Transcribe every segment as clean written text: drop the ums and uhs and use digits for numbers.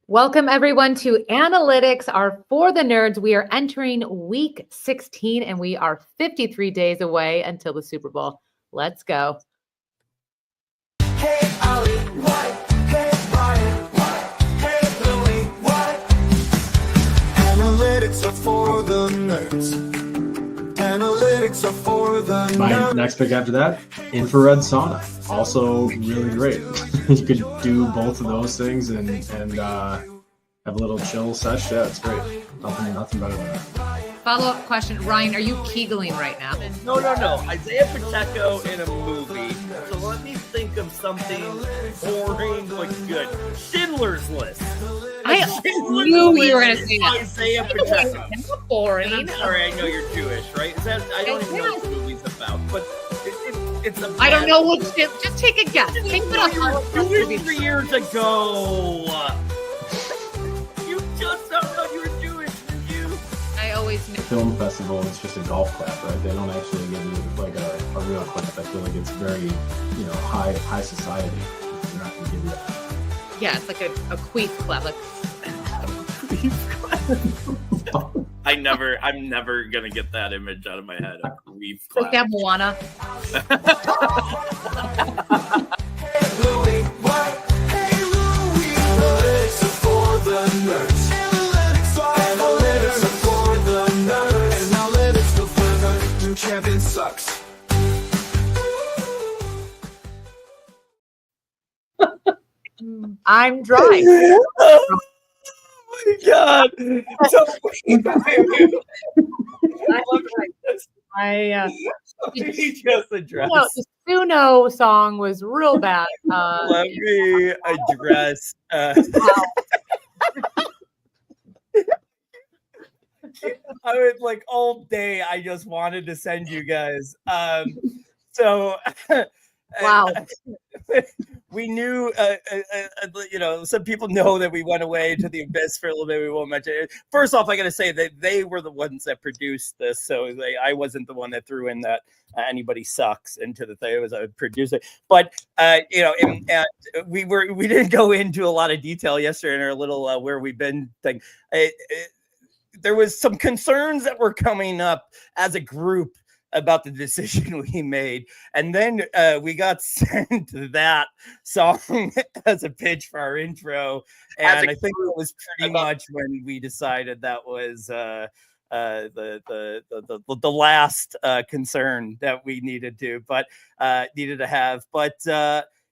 Welcome everyone to Analytics, our For the Nerds. We are entering week 16 and we are 53 days away until the Super Bowl. Let's go. Hey, Allie, what? Hey, Brian, what? Hey, Louie, what? Analytics are for the nerds. Analytics are for the nerds. My next pick after that, infrared sauna. Also really great. You could do both of those things and have a little chill sesh. Yeah, it's great. Nothing better than that. Follow-up question. Ryan, are you Keegling right now? No. Isaiah Pacheco in a movie. So let me think of something boring but good. Schindler's List. I Schindler's knew you were List going to say is that. Isaiah Pacheco. Not boring. I'm sorry, I know you're Jewish, right? Is that I don't even know what the movie's about, but it's a. I don't know what. Just take a guess. Take it off. Jewish 3 years ago. You just don't know you were Jewish, did you? I always knew. The film festival is just a golf clap, right? They don't actually give you like a real clap. I feel like it's very, high society. They're not going to give you that. Yeah, it's like a queef clap. Like, I'm never gonna get that image out of my head. We've like that Moana. Hey, Louie, what? Hey, Louie, analytics are for the nerds. Analytics are for the nerds. Analytics go further. New champion sucks. I'm dry. Oh my god! So, he just addressed. The Suno song was real bad. Let me address. I was like all day. I just wanted to send you guys. So. Wow. We knew, some people know that we went away to the abyss for a little bit. We won't mention it. First off, I got to say that they were the ones that produced this. So I wasn't the one that threw in that anybody sucks into the thing. It was a producer. But, and we didn't go into a lot of detail yesterday in our little where we've been thing. There was some concerns that were coming up as a group about the decision we made, and then we got sent that song as a pitch for our intro, and I think it was pretty much when we decided that was the last concern that we needed to have. But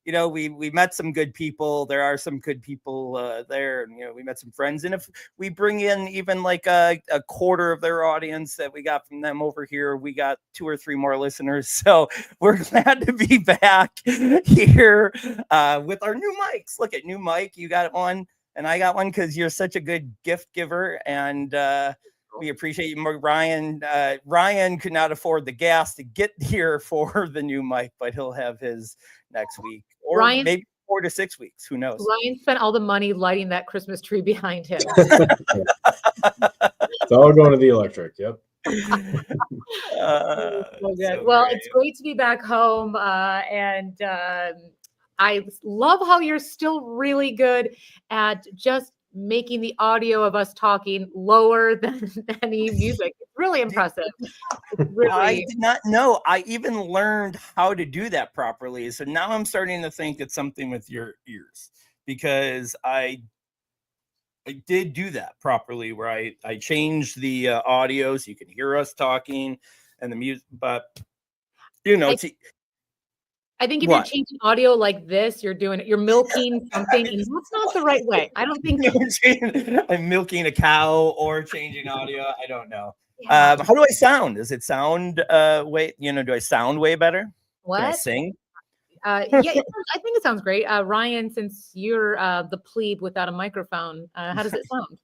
we met some good people. There are some good people there, and we met some friends. And if we bring in even like a quarter of their audience that we got from them over here, we got 2 or 3 more listeners. So we're glad to be back here with our new mics. Look at new mic. You got one, and I got one because you're such a good gift giver, and we appreciate you, Ryan. Ryan could not afford the gas to get here for the new mic, but he'll have his next week, or Ryan, maybe 4 to 6 weeks. Who knows? Ryan spent all the money lighting that Christmas tree behind him. It's all going to the electric. Yep. So good. Well, it's great to be back home, and I love how you're still really good at just making the audio of us talking lower than any music. It's really impressive. I did not know. I even learned how to do that properly. So now I'm starting to think it's something with your ears, because I did do that properly, where I changed the audio so you can hear us talking and the music. But I think if you're changing audio like this, you're milking something, and that's not the right way. I don't think I'm milking a cow or changing audio. I don't know. Yeah. How do I sound? Does it sound do I sound way better? What? Can I sing? I think it sounds great. Ryan, since you're the plebe without a microphone, how does it sound?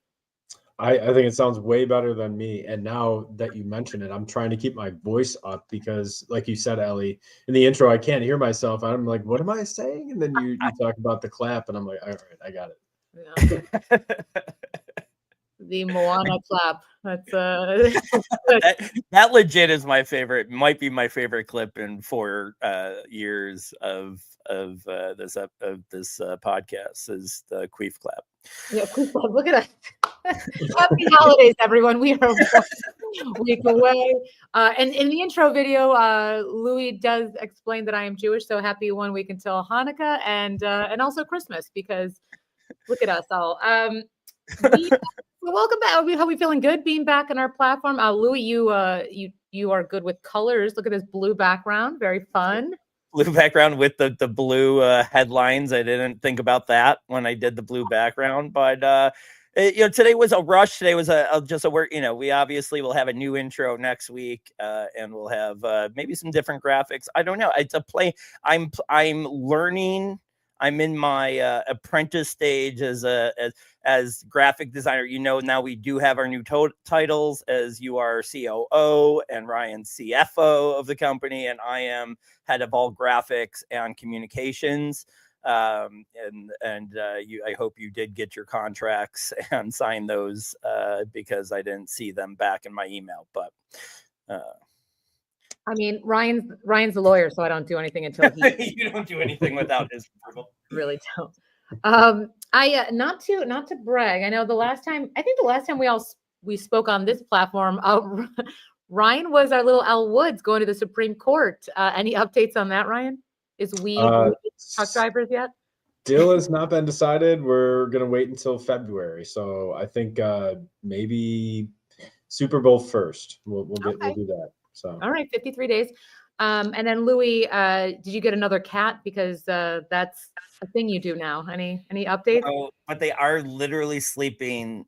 I think it sounds way better than me. And now that you mention it, I'm trying to keep my voice up because, like you said, Ellie, in the intro, I can't hear myself. I'm like, what am I saying? And then you talk about the clap, and I'm like, all right, I got it. Yeah. the Moana clap. That's that legit is my favorite. Might be my favorite clip in 4 years of this podcast is the queef clap. yeah. Look at us. Happy holidays, everyone. We are 1 week away. And in the intro video, Louis does explain that I am Jewish. So happy 1 week until Hanukkah and also Christmas, because look at us all. Welcome back. How are we feeling? Good being back on our platform. Louis, you are good with colors. Look at this blue background. Very fun. Blue background with the blue headlines. I didn't think about that when I did the blue background, but today was a rush. Today was just a work. We obviously will have a new intro next week, and we'll have maybe some different graphics. I don't know. It's a play. I'm learning. I'm in my apprentice stage as graphic designer. Now we do have our new titles, as you are COO and Ryan CFO of the company, and I am head of all graphics and communications. I hope you did get your contracts and sign those because I didn't see them back in my email. But I mean, Ryan's a lawyer, so I don't do anything until he. You don't do anything without his approval. Really don't. I not to brag. I know the last time we spoke on this platform, Ryan was our little Al Woods going to the Supreme Court. Any updates on that, Ryan? Is weed truck drivers yet? Still has not been decided. We're gonna wait until February. So I think maybe Super Bowl first. We'll do that. So all right, 53 days. And then Louis, did you get another cat? Because that's a thing you do now. Any updates? Oh, but they are literally sleeping,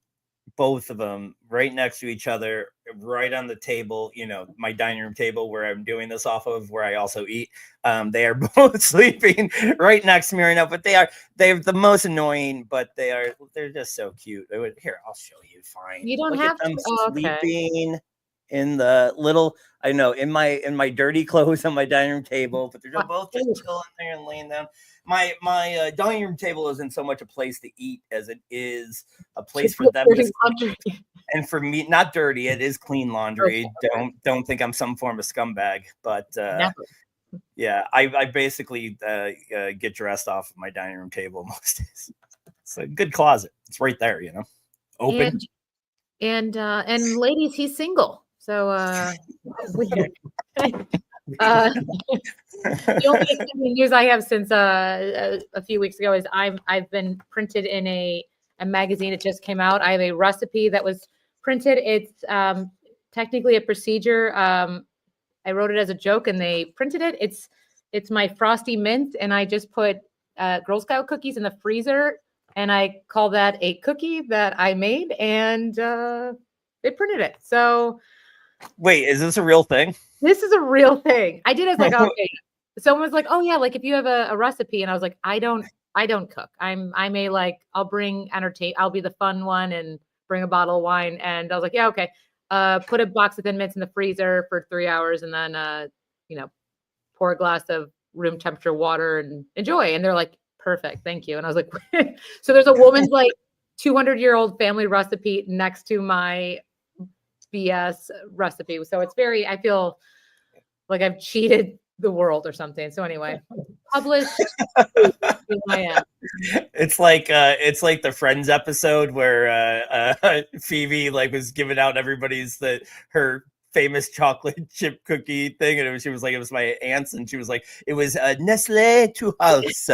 both of them, right next to each other, right on the table. My dining room table where I'm doing this off of, where I also eat. They are both sleeping right next to me right now. But they're the most annoying. But they're just so cute. Here, I'll show you. Fine. You don't Look have at them to. sleeping in the little. I know in my dirty clothes on my dining room table, but they're both just chilling there and laying down. My dining room table isn't so much a place to eat as it is a place for them to sleep. And for me, not dirty. It is clean laundry. Okay. Don't think I'm some form of scumbag, but yeah, I basically get dressed off of my dining room table most days. It's a good closet. It's right there, open. And ladies, he's single. So weird. The only exciting news I have since a few weeks ago is I've been printed in a magazine. It just came out. I have a recipe that was printed. It's technically a procedure. I wrote it as a joke, and they printed it. It's my frosty mint, and I just put Girl Scout cookies in the freezer, and I call that a cookie that I made, and they printed it. So. Wait, is this a real thing? This is a real thing. I did it like, okay. Someone was like, oh yeah, like if you have a recipe, and I was like, I don't cook. I'll bring entertain. I'll be the fun one and bring a bottle of wine. And I was like, yeah, okay. Put a box of Thin Mints in the freezer for 3 hours, and then pour a glass of room temperature water and enjoy. And they're like, perfect, thank you. And I was like, so there's a woman's like 200-year-old family recipe next to my BS recipe. So it's I feel like I've cheated the world or something. So anyway, published. It's like the Friends episode where Phoebe was giving out everybody's her famous chocolate chip cookie thing, and she was like, it was my aunt's, and she was like, it was Nestle to house.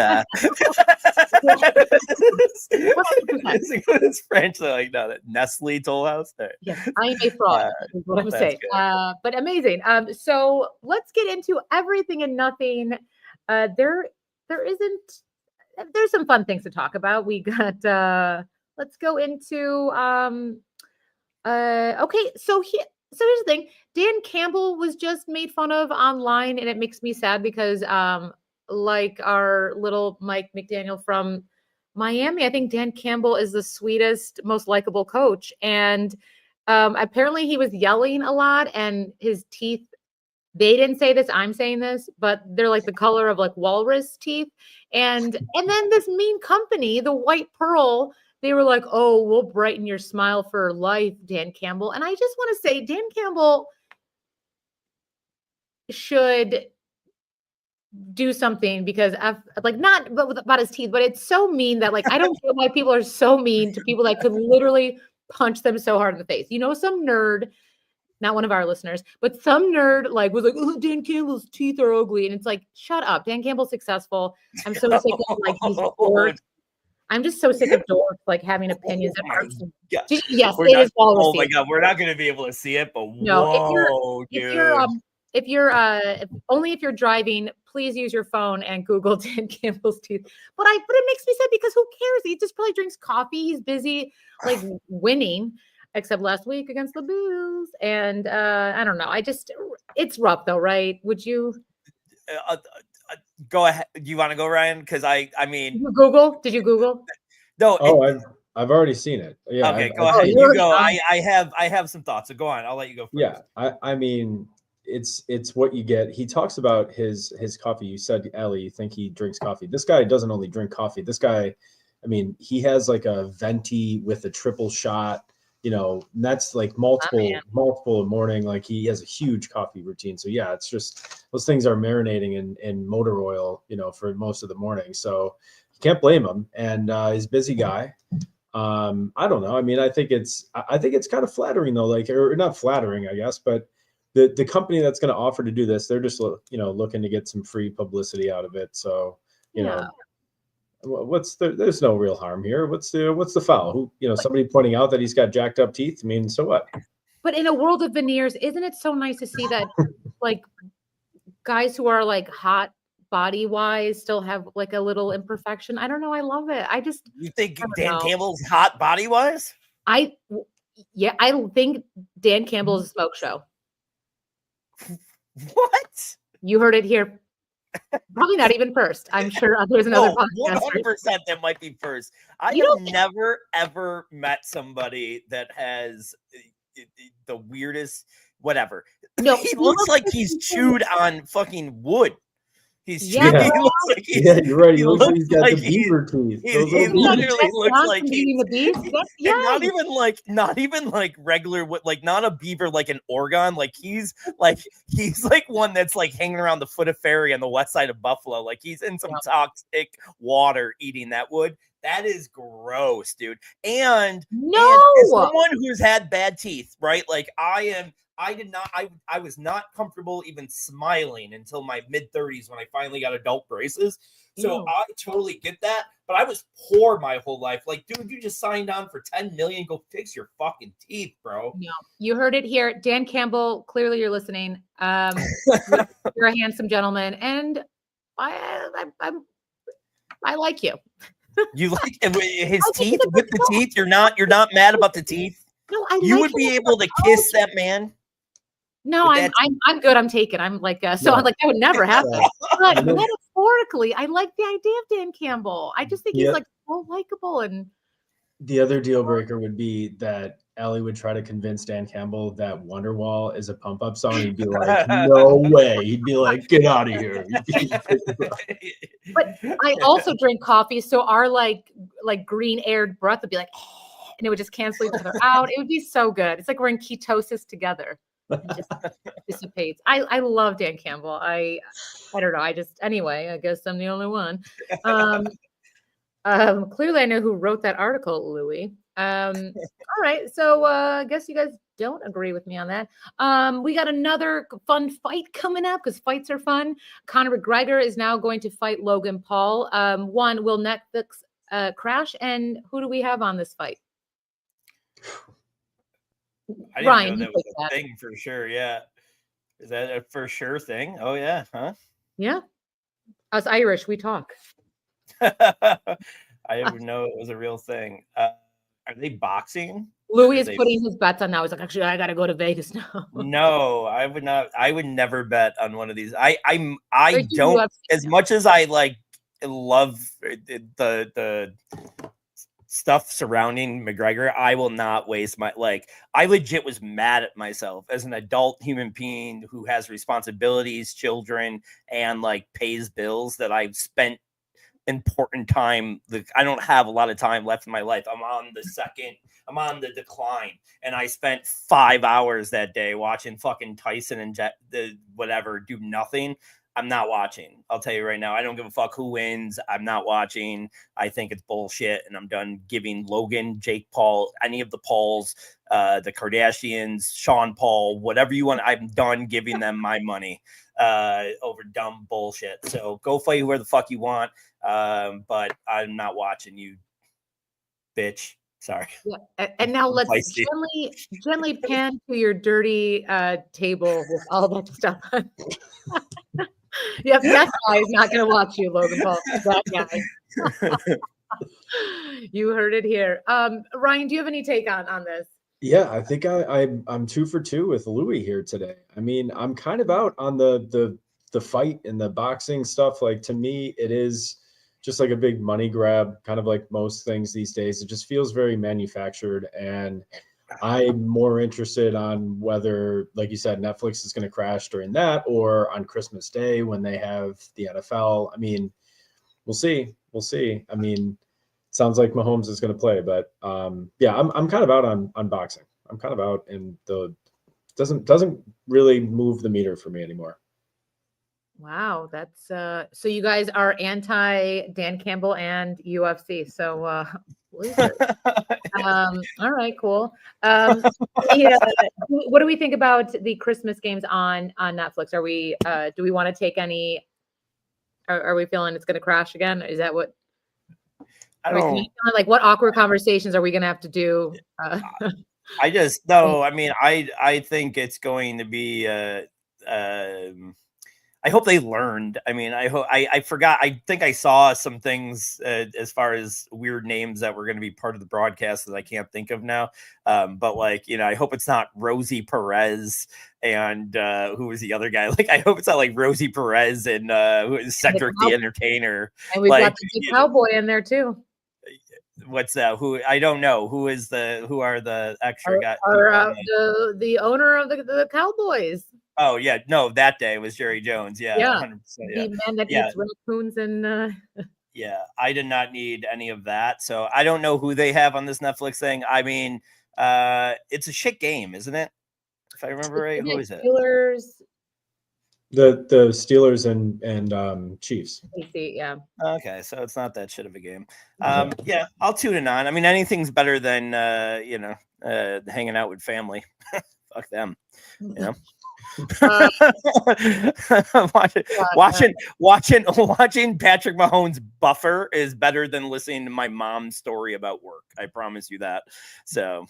It's French, so no, Nestle Toll House. Right. Yes, I am a fraud. Is what I'm saying. But amazing. So let's get into everything and nothing. There's some fun things to talk about. We got. Let's go into. Okay, so here's the thing. Dan Campbell was just made fun of online, and it makes me sad because like our little Mike McDaniel from Miami, I think Dan Campbell is the sweetest, most likable coach. And apparently he was yelling a lot, and his teeth, they didn't say this, I'm saying this, but they're like the color of like walrus teeth. And then this mean company, the White Pearl, they were like, "Oh, we'll brighten your smile for life, Dan Campbell." And I just want to say, Dan Campbell should do something because like not about his teeth, but it's so mean that like I don't get why people are so mean to people that could literally punch them so hard in the face. You know, some nerd, not one of our listeners, but some nerd like was like, "Oh, Dan Campbell's teeth are ugly," and it's like, shut up. Dan Campbell's successful. I'm so sick of like these dorks. I'm just so sick of dorks like having opinions that aren't. God. Yes, We're it not, is well oh my received. God, we're not going to be able to see it, but No, whoa, if you're only if you're driving, please use your phone and Google Dan Campbell's teeth. But it makes me sad because who cares? He just probably drinks coffee. He's busy like winning, except last week against the Bulls. And I don't know. It's rough though, right? Would you go ahead? Do you want to go, Ryan? Because I mean, Did you Google? no. Oh, I've already seen it. Yeah. Okay, go I've ahead. seen You it. go. I have some thoughts. So go on. I'll let you go first. Yeah. I mean, it's what you get. He talks about his coffee. You said, Allie, you think he drinks coffee. This guy doesn't only drink coffee. This guy, I mean, he has like a venti with a triple shot, you know, and that's like multiple a morning. Like he has a huge coffee routine. So yeah, it's just those things are marinating in motor oil, you know, for most of the morning. So you can't blame him. And he's a busy guy. I don't know. I mean, I think it's kind of flattering though, like, or not flattering, I guess, but the company that's going to offer to do this, they're just, you know, looking to get some free publicity out of it. So, you know, there's no real harm here. What's the foul? Who, you know, somebody pointing out that he's got jacked up teeth. I mean, so what? But in a world of veneers, isn't it so nice to see that like guys who are like hot body wise still have like a little imperfection? I don't know. I love it. You think Dan Campbell's hot body wise? I think Dan Campbell is a smoke show. What? You heard it here. Probably not even first. I'm sure there's another podcast. 100% that might be first. I have never ever met somebody that has the weirdest whatever. No, he looks like he's chewed on fucking wood. He's Yeah, he looks like he's, Yeah, you're right. He looks like he's got like the beaver teeth. he Those little literally beavers. looks like Beating the beast. and not even like regular, like not a beaver, like an Oregon. Like he's like one that's like hanging around the foot of ferry on the west side of Buffalo. Like he's in some toxic water eating that wood. That is gross, dude. And as someone who's had bad teeth, right? Like I was not comfortable even smiling until my mid-30s when I finally got adult braces. So I totally get that, but I was poor my whole life. Like, dude, you just signed on for 10 million. Go fix your fucking teeth, bro. No, you heard it here. Dan Campbell, clearly you're listening. You're a handsome gentleman, and I like you. You like his teeth with the teeth? You're not mad about the teeth? No, you would be able to kiss that man. No, I'm good. I'm taken. I'm like so I'm like that would never happen. But metaphorically, I like the idea of Dan Campbell. I just think he's like so likable. And the other deal breaker would be that Allie would try to convince Dan Campbell that Wonderwall is a pump up song. He'd be like, "No way!" He'd be like, "Get out of here!" But I also drink coffee, so our like green aired breath would be like, and it would just cancel each other out. It would be so good. It's like we're in ketosis together. It just dissipates. I love Dan Campbell. I don't know. Anyway, I guess I'm the only one. Clearly I know who wrote that article, Louis. All right. So I guess you guys don't agree with me on that. We got another fun fight coming up because fights are fun. Conor McGregor is now going to fight Logan Paul. Will Netflix crash? And who do we have on this fight? I didn't Ryan, know that was a thing for sure. Yeah. Is that a for sure thing? Oh, yeah. Huh? Yeah. Us Irish, we talk. I didn't know it was a real thing. Are they boxing? Louis is putting his bets on now. He's like, actually, I got to go to Vegas now. No, I would not. I would never bet on one of these. I don't, as much as I like love the stuff surrounding McGregor, I will not waste my, like, I legit was mad at myself as an adult human being who has responsibilities, children, and like pays bills that I've spent important time. I don't have a lot of time left in my life. I'm on the decline, and I spent 5 hours that day watching fucking Tyson and whatever do nothing. I'm not watching. I'll tell you right now. I don't give a fuck who wins. I'm not watching. I think it's bullshit, and I'm done giving Logan, Jake Paul, any of the Pauls, the Kardashians, Sean Paul, whatever you want. I'm done giving them my money over dumb bullshit. So go fight whoever the fuck you want, but I'm not watching you, bitch. Sorry. Yeah. And now let's gently pan to your dirty table with all that stuff. Yep, that guy is not going to watch you, Logan Paul. That guy. You heard it here. Ryan, do you have any take on this? Yeah, I think I'm 2 for 2 with Louis here today. I mean, I'm kind of out on the fight and the boxing stuff. Like, to me, it is just like a big money grab, kind of like most things these days. It just feels very manufactured, and I'm more interested on whether, like you said, Netflix is going to crash during that, or on Christmas Day when they have the NFL. I mean, we'll see. We'll see. I mean, sounds like Mahomes is going to play, but yeah, I'm kind of out on boxing. I'm kind of out, and the doesn't really move the meter for me anymore. Wow, that's so you guys are anti Dan Campbell and UFC. So loser. All right, cool. Yeah, what do we think about the Christmas games on Netflix? Are we do we want to take any? Are we feeling it's going to crash again? Is that what? I don't like what awkward conversations are we going to have to do? I just no. I mean, I think it's going to be. I hope they learned. I mean, I hope I forgot. I think I saw some things as far as weird names that were going to be part of the broadcast that I can't think of now. But like, you know, I hope it's not Rosie Perez and who was the other guy? Like, I hope it's not like Rosie Perez and Cedric the Entertainer. And we've like, got the big cowboy in there too. What's that? Who I don't know. Who are the extra guys? The owner of the Cowboys. Oh yeah, no, that day was Jerry Jones. Yeah, 100%, yeah. The man that eats raccoons and. Yeah, I did not need any of that, so I don't know who they have on this Netflix thing. I mean, it's a shit game, isn't it? If I remember right, who is it? Steelers. The Steelers and Chiefs. Yeah. Okay, so it's not that shit of a game. Yeah, I'll tune in on. I mean, anything's better than hanging out with family. Fuck them, you know. Watching Patrick Mahomes buffer is better than listening to my mom's story about work. I promise you that. So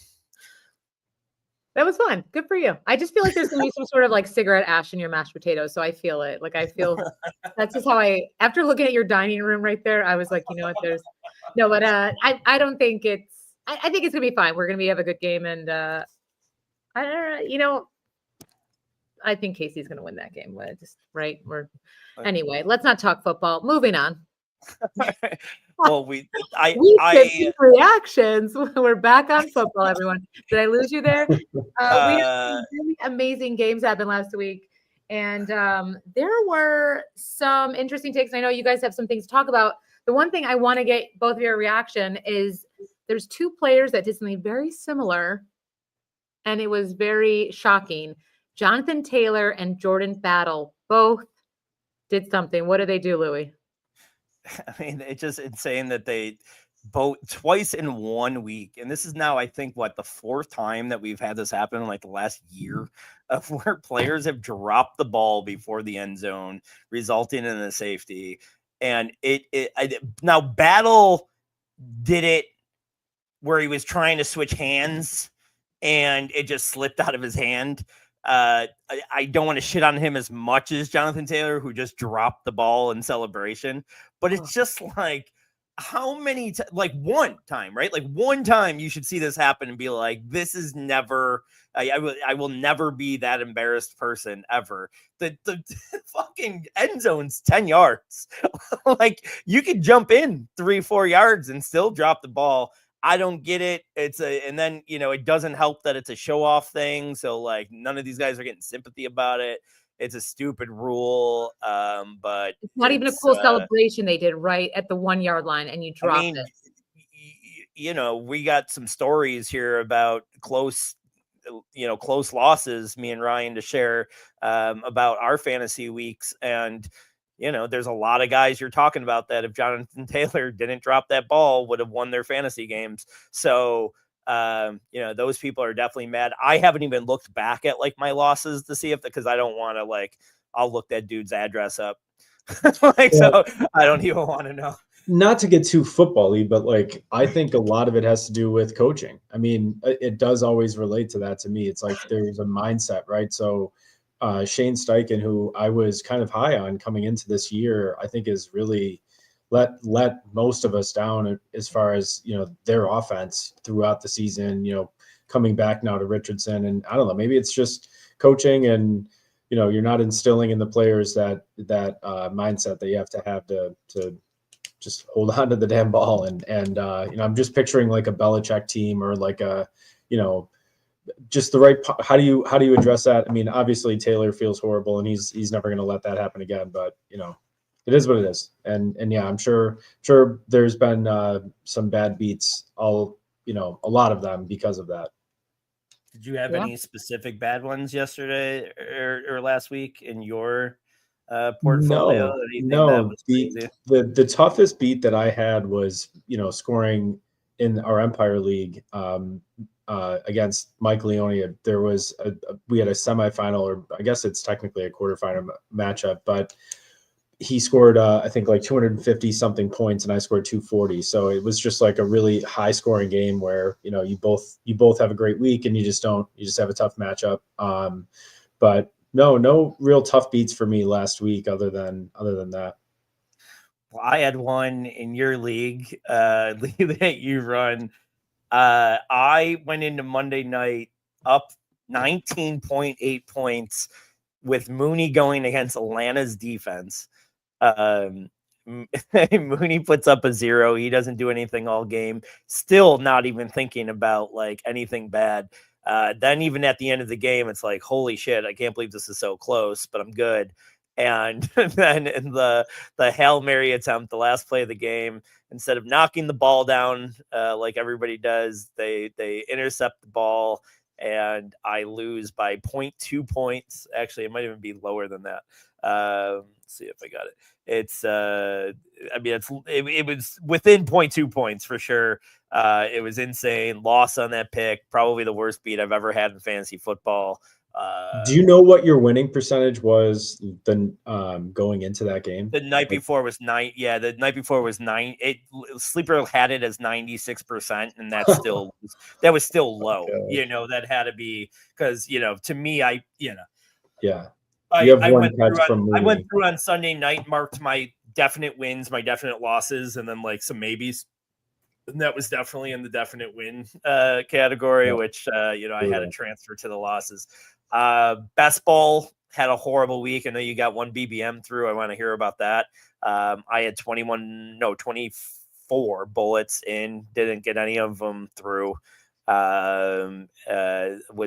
that was fun. Good for you. I just feel like there's gonna be some sort of like cigarette ash in your mashed potatoes. So I feel it. Like I feel that's just how after looking at your dining room right there, I was like, you know what, but I don't think I think it's gonna be fine. We're gonna have a good game, and I don't know, I think Casey's going to win that game. Anyway, let's not talk football. Moving on. Well, reactions. We're back on football, everyone. Did I lose you there? We had some really amazing games happen last week, and there were some interesting takes. I know you guys have some things to talk about. The one thing I want to get both of your reaction is there's two players that did something very similar, and it was very shocking. Jonathan Taylor and Jordan Battle both did something. What did they do, Louis? I mean, it's just insane that they both twice in 1 week. And this is now, I think, the fourth time that we've had this happen in like the last year of where players have dropped the ball before the end zone, resulting in a safety. And now Battle did it where he was trying to switch hands and it just slipped out of his hand. I don't want to shit on him as much as Jonathan Taylor, who just dropped the ball in celebration, but it's just like, how many one time, right? Like one time you should see this happen and be like, this is never, I will never be that embarrassed person ever. The fucking end zone's 10 yards. Like you could jump in 3-4 yards and still drop the ball. I don't get it. And then, it doesn't help that it's a show off thing. So like none of these guys are getting sympathy about it. it's a stupid rule. But It's not even a it's, cool celebration they did right at the 1 yard line, and you I dropped mean, it. we got some stories here about close losses, me and Ryan, to share about our fantasy weeks. And, there's a lot of guys you're talking about that if Jonathan Taylor didn't drop that ball would have won their fantasy games. So, those people are definitely mad. I haven't even looked back at like my losses to see because I don't want to I'll look that dude's address up. So I don't even want to know. Not to get too football-y, but like I think a lot of it has to do with coaching. I mean, it does always relate to that to me. It's like there's a mindset, right? So Shane Steichen, who I was kind of high on coming into this year, I think is really let most of us down as far as their offense throughout the season. Coming back now to Richardson, and I don't know, maybe it's just coaching and you're not instilling in the players that mindset that you have to just hold on to the damn ball. And I'm just picturing like a Belichick team or like a, just the right, how do you address that? I mean, obviously Taylor feels horrible and he's never going to let that happen again, but it is what it is. And yeah, I'm sure there's been some bad beats, a lot of them because of that. Did you have any specific bad ones yesterday or last week in your portfolio? No. The toughest beat that I had was scoring in our Empire League against Mike Leone. There was we had a semifinal, or I guess it's technically a quarterfinal matchup, but he scored I think like 250 something points and I scored 240. So it was just like a really high scoring game where you both have a great week and you just have a tough matchup. But no real tough beats for me last week other than that. Well, I had one in your league that you run. I went into Monday night up 19.8 points with Mooney going against Atlanta's defense. Mooney puts up a 0. He doesn't do anything all game. Still not even thinking about like anything bad. Then even at the end of the game, it's like, holy shit, I can't believe this is so close, but I'm good. And then in the Hail Mary attempt, the last play of the game, instead of knocking the ball down like everybody does, they intercept the ball and I lose by 0.2 points. Actually, it might even be lower than that. Let's see if I got it. It's it was within 0.2 points for sure. It was insane. Loss on that pick, probably the worst beat I've ever had in fantasy football. Do you know what your winning percentage was then going into that game? The night before was 9. Yeah, the night before was 9. Sleeper had it as 96%, and that was still low. Okay. That had to be because to me, yeah. I went through on Sunday night, marked my definite wins, my definite losses, and then like some maybes. And that was definitely in the definite win category, which I had to transfer to the losses. Best ball had a horrible week. I know you got one BBM through. I want to hear about that. I had 24 bullets in, didn't get any of them through. Was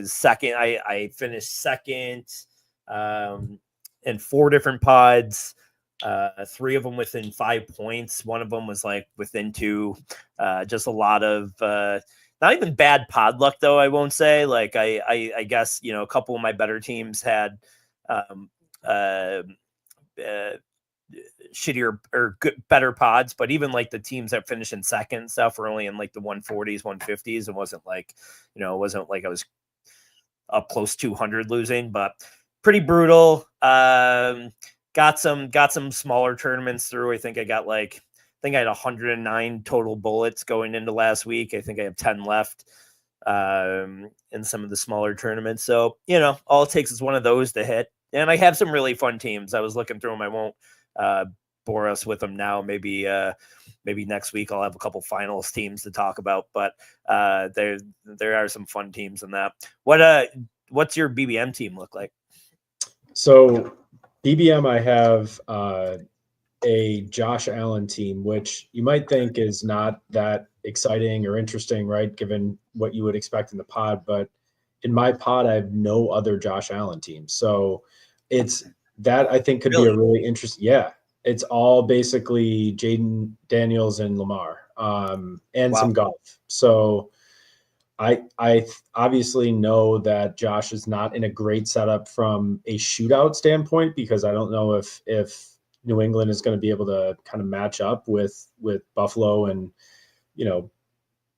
second. I finished second in 4 different pods. 3 of them within 5 points. One of them was like within 2. Just a lot of not even bad pod luck, though. I won't say. Like I guess a couple of my better teams had shittier or better pods, but even like the teams that finished in second and stuff were only in like the 140s, 150s. It wasn't like I was up close to 200 losing, but pretty brutal. Got some smaller tournaments through. I think I had 109 total bullets going into last week. I think I have 10 left in some of the smaller tournaments. So, all it takes is one of those to hit. And I have some really fun teams. I was looking through them. I won't bore us with them now. Maybe next week I'll have a couple finals teams to talk about. But there are some fun teams in that. What's your BBM team look like? So BBM, I have a Josh Allen team, which you might think is not that exciting or interesting, right? Given what you would expect in the pod, but in my pod, I have no other Josh Allen teams. So It's that I think could be a really interesting. Yeah, it's all basically Jaden Daniels and Lamar, and Wow. some golf. So I obviously know that Josh is not in a great setup from a shootout standpoint because I don't know if New England is going to be able to kind of match up with Buffalo and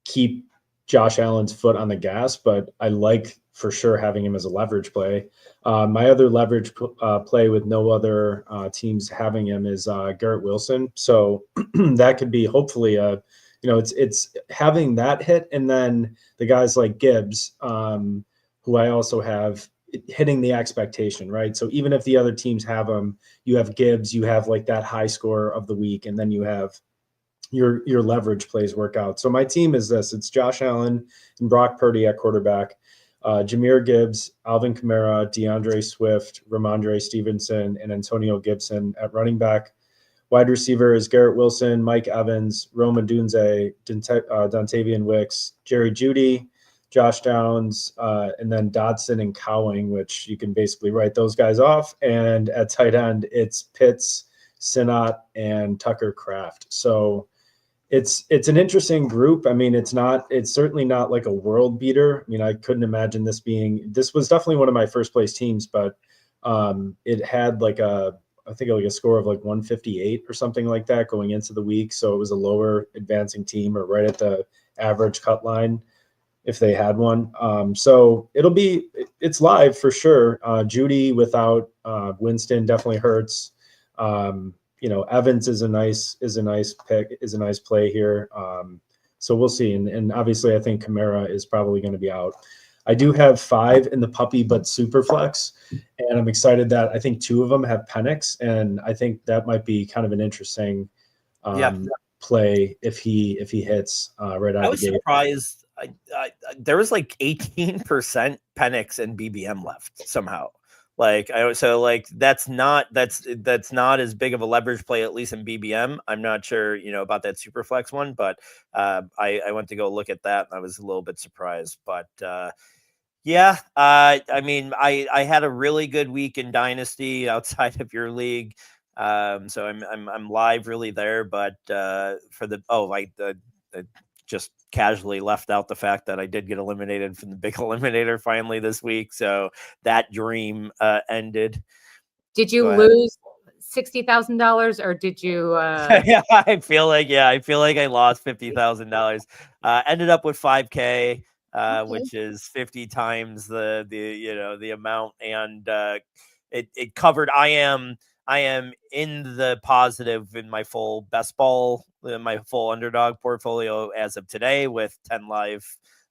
keep Josh Allen's foot on the gas, but I like for sure having him as a leverage play. My other leverage play with no other teams having him is Garrett Wilson. So that could be hopefully it's having that hit, and then the guys like Gibbs, who I also have hitting the expectation, right? So even if the other teams have him, you have Gibbs, you have like that high score of the week, and then you have your leverage plays work out. So my team is this: it's Josh Allen and Brock Purdy at quarterback, Jahmyr Gibbs, Alvin Kamara, DeAndre Swift, Ramondre Stevenson, and Antonio Gibson at running back. Wide receiver is Garrett Wilson, Mike Evans, Roma Dunze, Dontavian Wicks, Jerry Jeudy, Josh Downs, and then Dodson and Cowing, which you can basically write those guys off. And at tight end, it's Pitts, Sinnott, and Tucker Kraft. So it's an interesting group. I mean, it's certainly not like a world beater. I mean, I couldn't imagine this was definitely one of my first place teams, but it had I think like a score of like 158 or something like that going into the week. So it was a lower advancing team or right at the average cut line if they had one. So it's live for sure. Judy without Winston definitely hurts. Evans is a nice pick, is a nice play here. So we'll see. And obviously I think Kamara is probably going to be out. I do have 5 in the puppy but super flex, and I'm excited that I think 2 of them have Penix, and I think that might be kind of an interesting play if he hits right out I of was the gate. surprised. There was like 18% Penix and BBM left somehow. That's not as big of a leverage play, at least in BBM. I'm not sure, about that super flex one, but I went to go look at that and I was a little bit surprised. But I mean, I had a really good week in Dynasty outside of your league. So I'm live really there, but just casually left out the fact that I did get eliminated from the big eliminator finally this week. So that dream ended. Did you lose $60,000 or did you? Yeah, I feel like I lost $50,000. Ended up with 5K, which is 50 times the amount, and it covered. I am in the positive in my full best ball, my full underdog portfolio as of today with 10 live,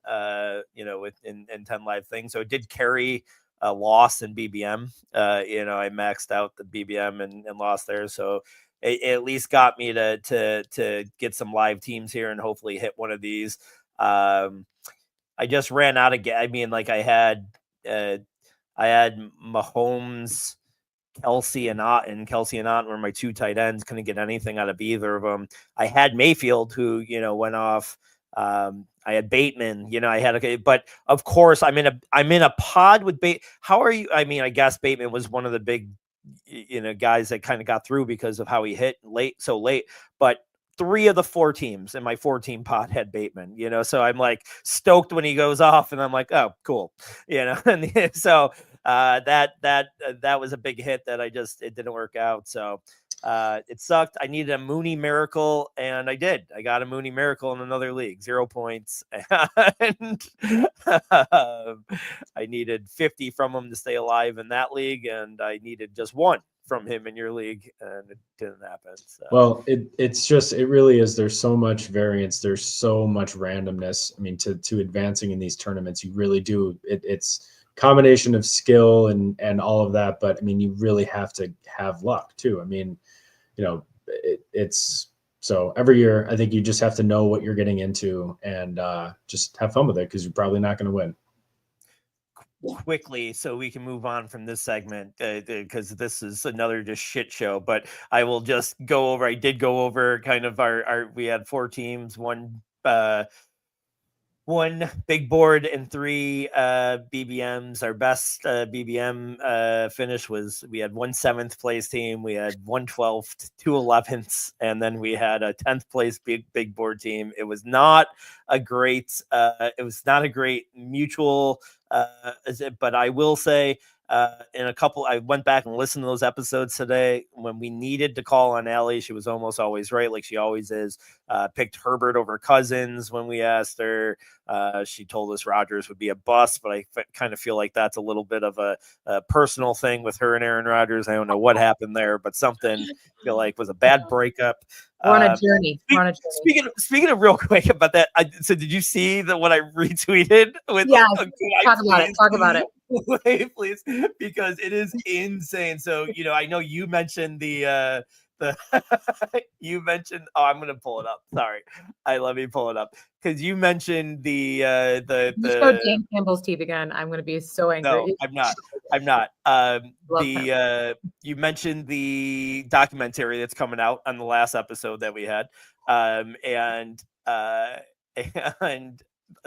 in 10 live things. So it did carry a loss in BBM. I maxed out the BBM and lost there. So it at least got me to get some live teams here and hopefully hit one of these. I just ran out of. I mean, like I had Mahomes, Kelsey and Otten were my 2 tight ends. Couldn't get anything out of either of them. I had Mayfield, who went off. I had Bateman. But of course, I'm in a pod with Bateman. How are you? I mean, I guess Bateman was one of the big, guys that kind of got through because of how he hit so late. But 3 of the 4 teams in my 4-team pod had Bateman, so I'm like stoked when he goes off and I'm like, oh, cool. And so that was a big hit that it didn't work out. So it sucked. I needed a Mooney miracle and I did. I got a Mooney miracle in another league, 0 points. And I needed 50 from him to stay alive in that league. And I needed just 1 from him in your league, and it didn't happen. So. Well, it really is. There's so much variance. There's so much randomness. I mean, to advancing in these tournaments, you really do. It's combination of skill and all of that. But I mean, you really have to have luck too. I mean, it's so every year, I think you just have to know what you're getting into and just have fun with it because you're probably not going to win. Quickly, so we can move on from this segment because this is another just shit show, but I will just go over. I did go over kind of our we had 4 teams, one one big board and 3 BBMs. Our best BBM finish was we had 1 7th place team, we had 1 12th, 2 11ths, and then we had a 10th place big board team. It was not a great mutual, but I will say I went back and listened to those episodes today. When we needed to call on Allie, she was almost always right, like she always is. Picked Herbert over Cousins when we asked her. She told us Rodgers would be a bust, but I kind of feel like that's a little bit of a personal thing with her and Aaron Rodgers. I don't know what happened there, but something I feel like was a bad breakup. We're on a journey. Speaking of real quick about that, so did you see what I retweeted? Yeah, talk about it. Wait, please, because it is insane. So I know you mentioned the you mentioned. Oh, I'm gonna pull it up. Sorry, let me pull it up because you mentioned the You showed Dan Campbell's teeth again. I'm gonna be so angry. No, I'm not. You mentioned the documentary that's coming out on the last episode that we had, and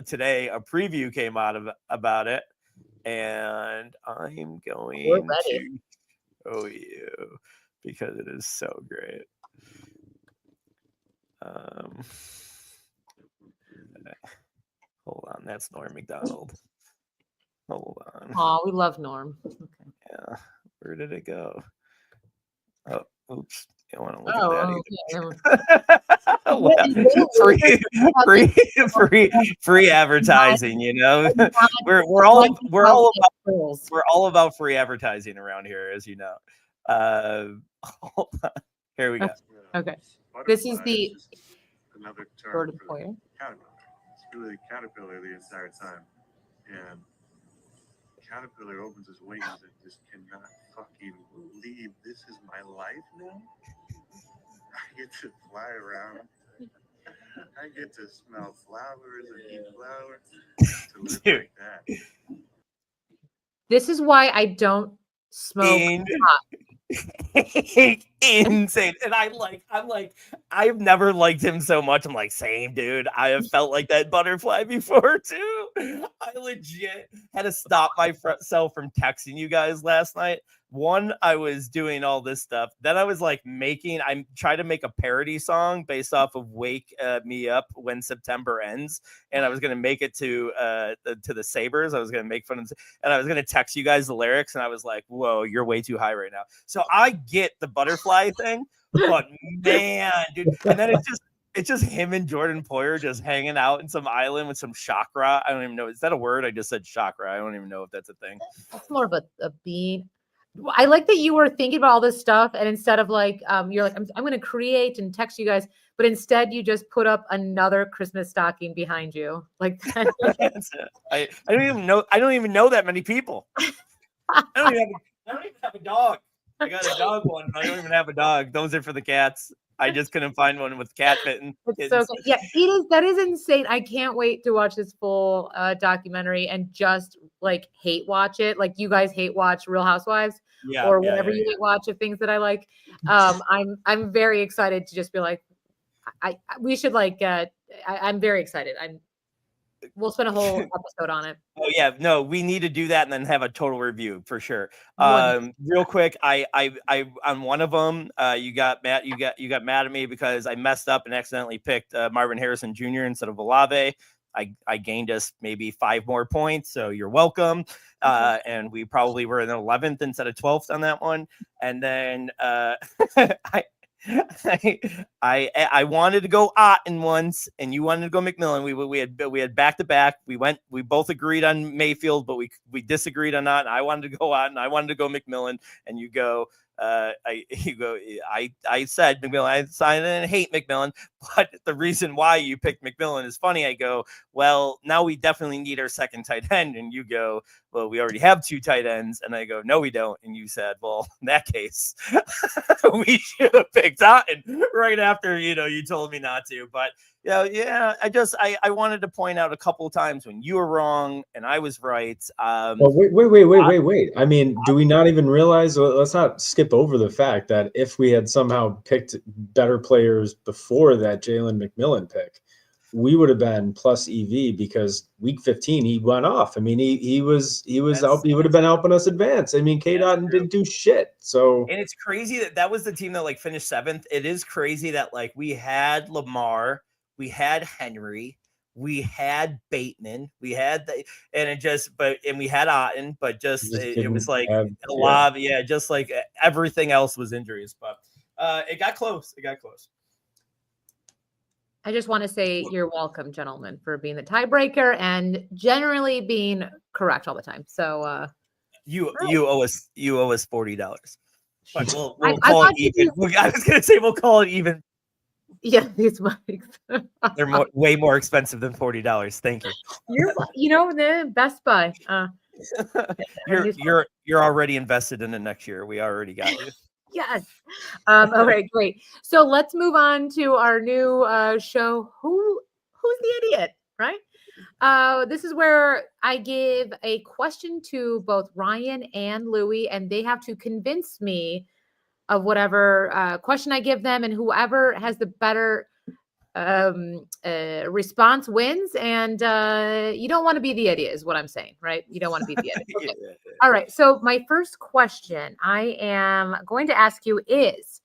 today a preview came out about it, and I'm going to show you because it is so great. Hold on, that's Norm Macdonald. Hold on. Oh, we love Norm. Okay. Yeah, where did it go? Oh, oops. I don't want to look at that free advertising. We're all about free advertising around here, as you know. Hold on. Here we go. Okay. This is the another Bird term for the caterpillar. It's really caterpillar the entire time, and caterpillar opens his wings and just cannot fucking believe this is my life now. I get to fly around. I get to smell flowers and eat flowers. To live like that. This is why I don't smoke pot. Insane. And I've never liked him so much. I'm like, same dude. I have felt like that butterfly before too. I legit had to stop myself from texting you guys last night. One, I was doing all this stuff. Then I was like I'm trying to make a parody song based off of Wake Me Up When September Ends. And I was going to make it to the Sabres. I was going to make fun of them. And I was going to text you guys the lyrics. And I was like, whoa, you're way too high right now. So I get the butterfly thing, but man, dude. And then it's just him and Jordan Poyer just hanging out in some island with some chakra. I don't even know. Is that a word? I just said chakra. I don't even know if that's a thing. That's more of a bean. I like that you were thinking about all this stuff, and instead of like, you're like, I'm going to create and text you guys, but instead you just put up another Christmas stocking behind you. Like that. I don't even know that many people. I don't even have a dog. I got a dog one, but I don't even have a dog. Those are for the cats. I just couldn't find one with cat mitten. So yeah, that is insane. I can't wait to watch this full documentary and just like hate watch it. Like you guys hate watch Real Housewives or whatever you hate watch of things that I like. I'm very excited to just be like, we should like. I'm very excited. We'll spend a whole episode on it. Oh yeah, no, we need to do that and then have a total review for sure. Real quick, I on one of them, you got mad at me because I messed up and accidentally picked Marvin Harrison Jr. instead of Olave. I gained us maybe 5 more points, so you're welcome. And we probably were in 11th instead of 12th on that one. And then I wanted to go Otten once, and you wanted to go McMillan. We had back to back. We both agreed on Mayfield, but we disagreed on Otten. I wanted to go Otten. I wanted to go McMillan, and you go. I said McMillan. I didn't hate McMillan, but the reason why you picked McMillan is funny. I go, well, now we definitely need our second tight end, and you go, well, we already have 2 tight ends, and I go, no, we don't, and you said, well, in that case, we should have picked Otten right after you told me not to, but. Yeah. I wanted to point out a couple of times when you were wrong and I was right. Well, wait. I mean, do we not even realize? Let's not skip over the fact that if we had somehow picked better players before that Jalen McMillan pick, we would have been plus EV because week 15 he went off. I mean, he was out. He would have been helping us advance. I mean, K Dot didn't do shit. So And it's crazy that was the team that like finished 7th. It is crazy that like we had Lamar, we had Henry, we had Bateman, we had and we had Otten, but just it was like a lot of, just like everything else was injuries. But it got close. It got close. I just want to say you're welcome, gentlemen, for being the tiebreaker and generally being correct all the time. So you owe us $40. But we'll I call it thought you even. I was gonna say we'll call it even. yeah, these mics. They're way more expensive than $40. Thank you. The Best Buy. You're already invested in it next year. We already got you. Yes. Okay, great. So let's move on to our new show. Who's the idiot? Right. This is where I give a question to both Ryan and Louie, and they have to convince me of whatever question I give them, and whoever has the better response wins. And you don't want to be the idiot is what I'm saying, right? You don't want to be the idiot. Okay. All right. So my first question I am going to ask you is,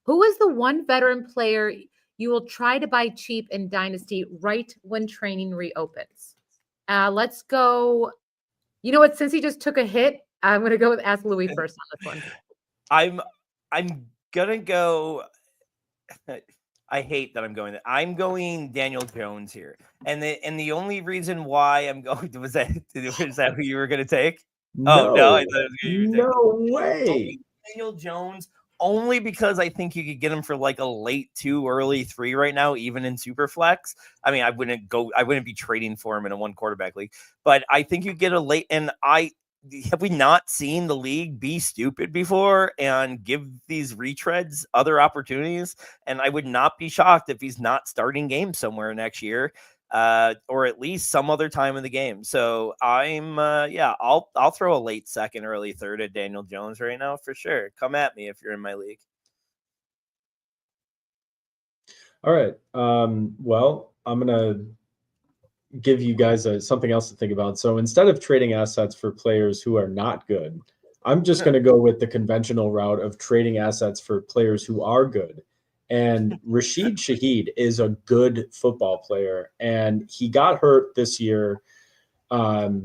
who is the one veteran player you will try to buy cheap in Dynasty right when training reopens? Let's go. You know what? Since he just took a hit, I'm going to go with ask Louis first on this one. I'm gonna go. I hate that I'm going. I'm going Daniel Jones here, and the only reason why I'm going was that who you were going to take? No, oh no, I thought it was you were no way. Daniel Jones, only because I think you could get him for like a late 2, early 3 right now, even in Superflex. I mean, I wouldn't be trading for him in a 1 quarterback league, but I think you get a late. And have we not seen the league be stupid before and give these retreads other opportunities? And I would not be shocked if he's not starting games somewhere next year, or at least some other time in the game. So I'll throw a late 2nd, early 3rd at Daniel Jones right now for sure. Come at me if you're in my league. All right. Well, I'm gonna give you guys something else to think about. So instead of trading assets for players who are not good, I'm just going to go with the conventional route of trading assets for players who are good. And Rashid Shaheed is a good football player, and he got hurt this year. But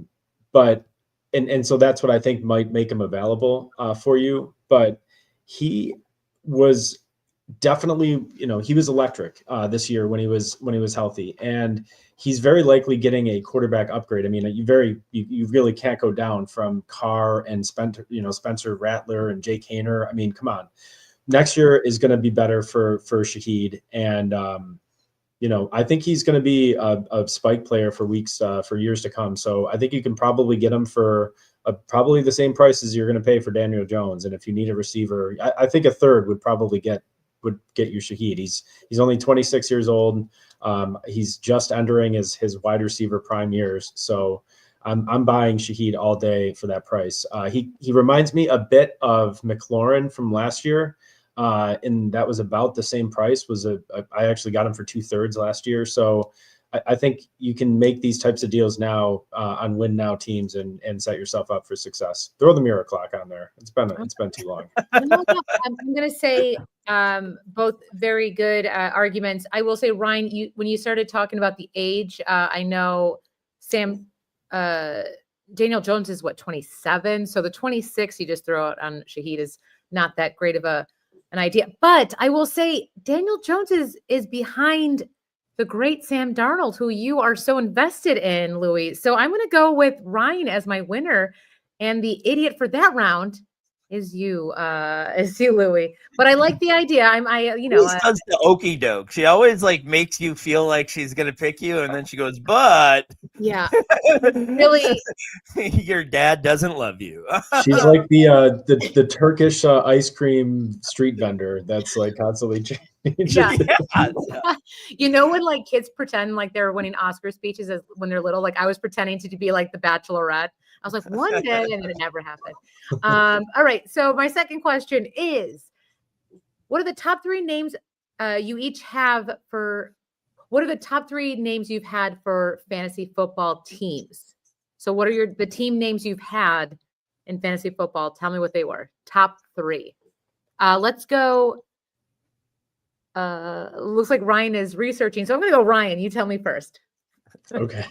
so that's what I think might make him available for you. But he was definitely, he was electric this year when he was healthy, and he's very likely getting a quarterback upgrade. I mean, you really can't go down from Carr and Spencer Rattler and Jake Haener. I mean, come on. Next year is going to be better for Shaheed, and I think he's going to be a spike player for years to come. So I think you can probably get him for probably the same price as you're going to pay for Daniel Jones. And if you need a receiver, I think a third would probably get you Shaheed. He's only 26 years old. He's just entering his wide receiver prime years. So I'm buying Shaheed all day for that price. He reminds me a bit of McLaurin from last year. And that was about the same price. I actually got him for 2/3 last year. So I think you can make these types of deals now on win now teams and set yourself up for success. Throw the mirror clock on there. It's been too long. I'm going to say both very good arguments. I will say, Ryan, when you started talking about the age, I know Daniel Jones is 27. So the 26 you just throw out on Shaheed is not that great of an idea. But I will say Daniel Jones is behind the great Sam Darnold, who you are so invested in, Louis. So I'm going to go with Ryan as my winner, and the idiot for that round is you, Louis. But I like the idea. Does the okey doke. She always makes you feel like she's gonna pick you, and then she goes, "But yeah, really, your dad doesn't love you." She's like the Turkish ice cream street vendor that's constantly changing. Yeah. When kids pretend like they're winning Oscar speeches when they're little, I was pretending to be like the Bachelorette. I was like, one day, and then it never happened. All right. So my second question is, what are the top 3 names you each have for what are the top 3 names you've had for fantasy football teams? So what are the team names you've had in fantasy football? Tell me what they were. Top 3. Let's go. Looks like Ryan is researching. So I'm going to go Ryan. You tell me first. Okay.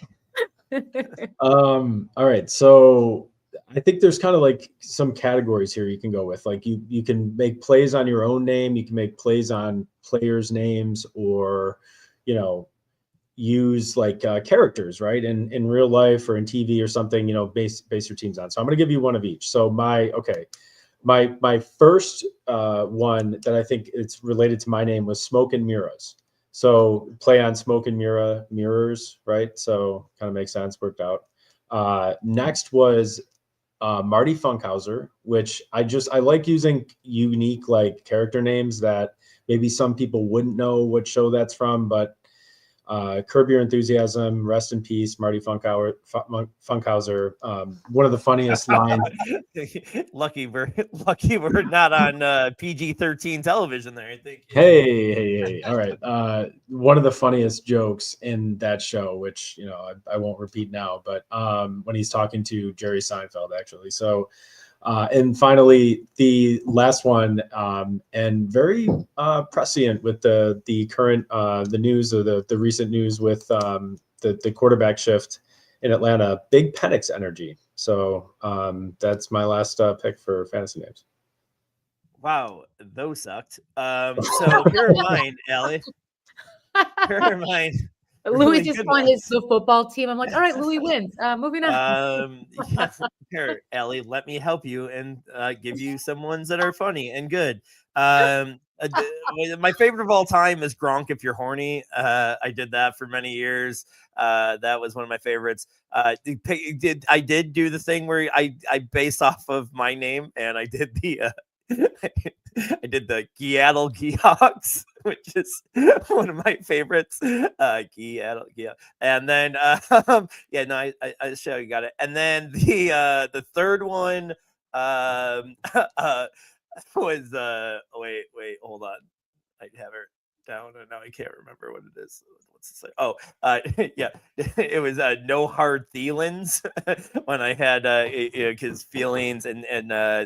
All right. So I think there's kind of like some categories here you can go with. Like you can make plays on your own name. You can make plays on players' names, or, you know, use like characters, right? In real life or in TV or something, you know, base your teams on. So I'm going to give you one of each. So my first one that I think it's related to my name was Smoke and Mirrors. So play on smoke and mirrors, right? So kind of makes sense, worked out. Next was Marty Funkhauser, which I like using unique like character names that maybe some people wouldn't know what show that's from, but Curb Your Enthusiasm, rest in peace, Marty Funkhauser. One of the funniest lines. Lucky we're not on PG-13 television there, I think. Hey. All right. One of the funniest jokes in that show, which, you know, I won't repeat now, but when he's talking to Jerry Seinfeld, actually. So, and finally, the last one, and very prescient with the current the news, or the recent news with the quarterback shift in Atlanta, Big Penix energy. So that's my last pick for fantasy names. Wow, those sucked. So here are mine, Allie. Here are mine. Louis Really just good won ones. the football team. I'm like, all right, Louis wins. Moving on. Yeah, here, Allie, let me help you and give you some ones that are funny and good. My favorite of all time is Gronk If You're Horny. I did that for many years. That was one of my favorites. I did do the thing where I based off of my name, and I did the I did the Seattle Seahawks, which is one of my favorites. Seattle, yeah. And then yeah, no, I show you got it. And then the third one was wait, hold on. I have it down and now I can't remember what it is. What's it say? Oh, yeah, it was No Hard Thielens when I had his feelings and you know,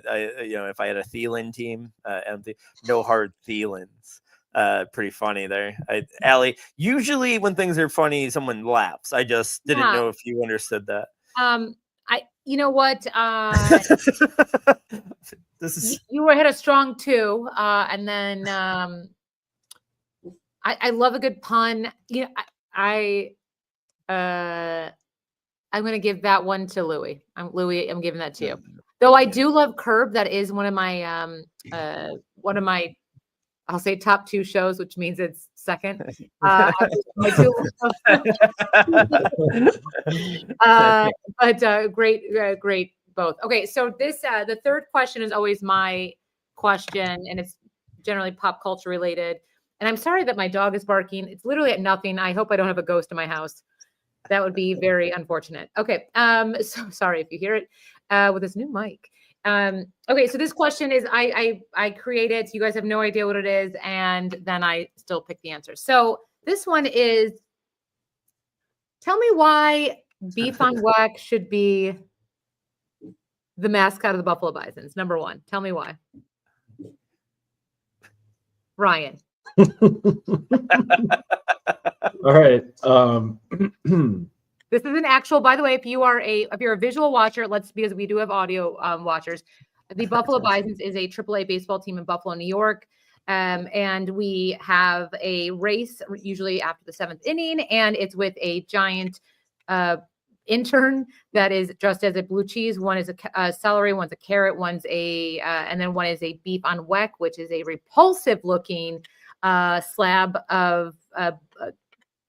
if I had a Thielen team, empty No Hard Thielens. Pretty funny there. Allie, usually when things are funny, someone laughs. I just didn't know if you understood that. You know what? This is You hit a strong 2, and then I love a good pun. You know, I'm going to give that one to Louis. Louis, I'm giving that to you. Though I do love Curb. That is one of my I'll say top 2 shows, which means it's second. But great both. Okay, so this the third question is always my question, and it's generally pop culture related. And I'm sorry that my dog is barking. It's literally at nothing. I hope I don't have a ghost in my house. That would be very unfortunate. Okay, so sorry if you hear it with this new mic. Okay, so this question is I created. So you guys have no idea what it is, and then I still pick the answer. So this one is, tell me why beef on whack should be the mascot of the Buffalo Bisons. Number 1. Tell me why. Ryan. All right. This is an actual, by the way, if you're a visual watcher, because we do have audio watchers, the Buffalo Bisons is a AAA baseball team in Buffalo, New York. And we have a race usually after the 7th inning, and it's with a giant intern that is dressed as a blue cheese. One is a celery, one's a carrot, and then one is a beef on weck, which is a repulsive looking slab of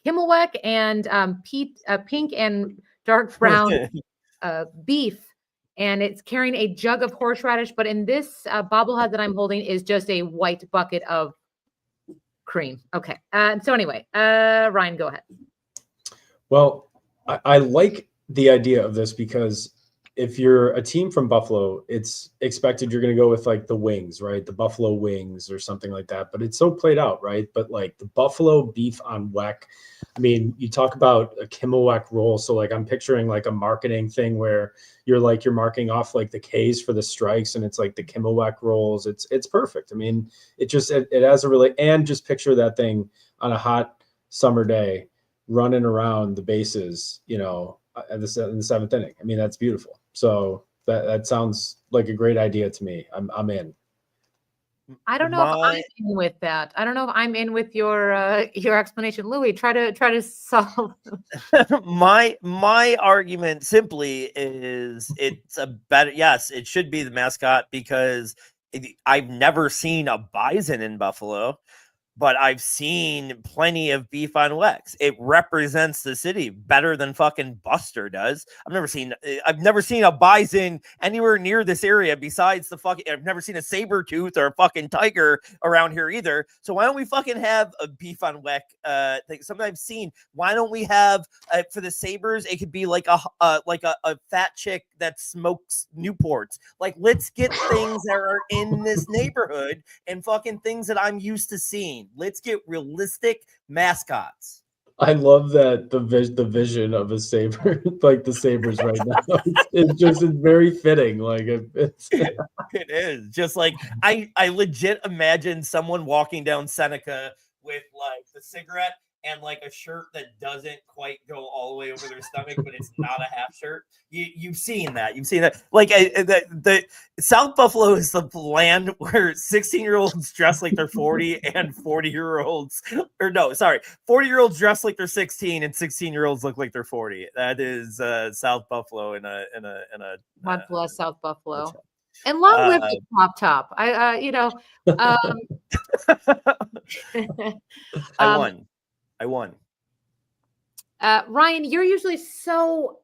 Himmelweck and pink and dark brown beef, and it's carrying a jug of horseradish. But in this bobblehead that I'm holding is just a white bucket of cream. Okay. So anyway, Ryan, go ahead. Well, I like the idea of this because if you're a team from Buffalo, it's expected you're going to go with like the wings, right? The Buffalo wings or something like that. But it's so played out, right? But like the Buffalo beef on weck. I mean, you talk about a Kimmelweck roll. So like I'm picturing like a marketing thing where you're marking off like the K's for the strikes, and it's like the Kimmelweck rolls. It's perfect. I mean, it has a really, and just picture that thing on a hot summer day running around the bases, in the seventh inning. I mean, that's beautiful. So that sounds like a great idea to me. I'm in. I don't know if I'm in with that. I don't know if I'm in with your explanation, Louis. Try to solve. my argument simply is it's a better. Yes, it should be the mascot because I've never seen a bison in Buffalo. But I've seen plenty of beef on Wex. It represents the city better than fucking Buster does. I've never seen a bison anywhere near this area besides I've never seen a saber tooth or a fucking tiger around here either. So why don't we fucking have a beef on Weck thing? Something I've seen. Why don't we have for the sabers? It could be like a fat chick that smokes Newports. Like, let's get things that are in this neighborhood and fucking things that I'm used to seeing. Let's get realistic mascots. I love that the vision of a saber, like the sabers right now. It's very fitting. Like it's it is just like I legit imagine someone walking down Seneca with like the cigarette and like a shirt that doesn't quite go all the way over their stomach, but it's not a half shirt. You've seen that. Like the South Buffalo is the land where 16-year-olds dress like they're 40 and 40-year-olds, 40-year-olds dress like they're 16 and 16-year-olds look like they're 40. That is South Buffalo in a. God bless South Buffalo. And long live the top. I won. Ryan, you're usually so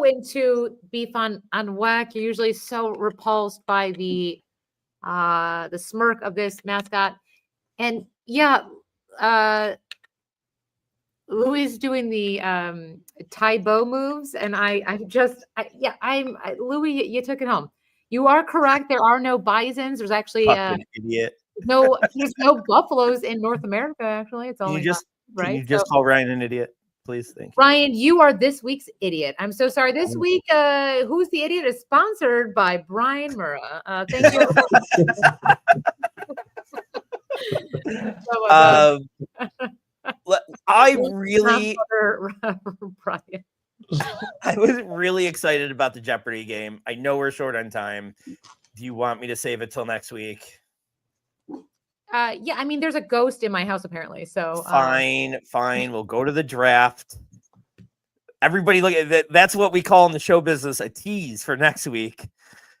into beef on Weck. You're usually so repulsed by the smirk of this mascot. And Louis doing the Tai Bo moves, and Louis, you took it home. You are correct. There are no bisons. There's actually idiot. There's no buffaloes in North America. Actually, it's only Can you just call Ryan an idiot, please? Thank you. Ryan, you are this week's idiot. I'm so sorry. This week, Who's the Idiot is sponsored by Brian Murrah. Thank you. I was really excited about the Jeopardy game. I know we're short on time. Do you want me to save it till next week? Yeah, I mean, there's a ghost in my house apparently. So fine. We'll go to the draft. Everybody look at that. That's what we call in the show business a tease for next week.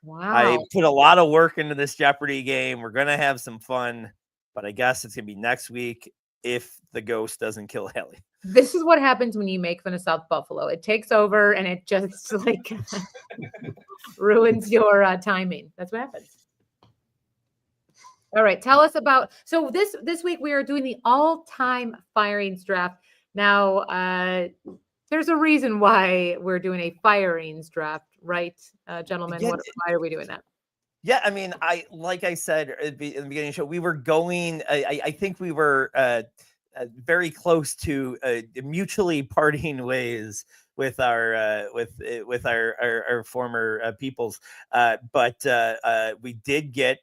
Wow. I put a lot of work into this Jeopardy game. We're going to have some fun, but I guess it's going to be next week if the ghost doesn't kill Allie. This is what happens when you make fun of South Buffalo. It takes over and it just like ruins your timing. That's what happens. All right, tell us about. So this week we are doing the all-time firings draft. Now, there's a reason why we're doing a firings draft, right, gentlemen? Yeah, why are we doing that? Yeah, I mean, like I said in the beginning of the show, we were going. I think we were very close to mutually parting ways with our former peoples, but we did get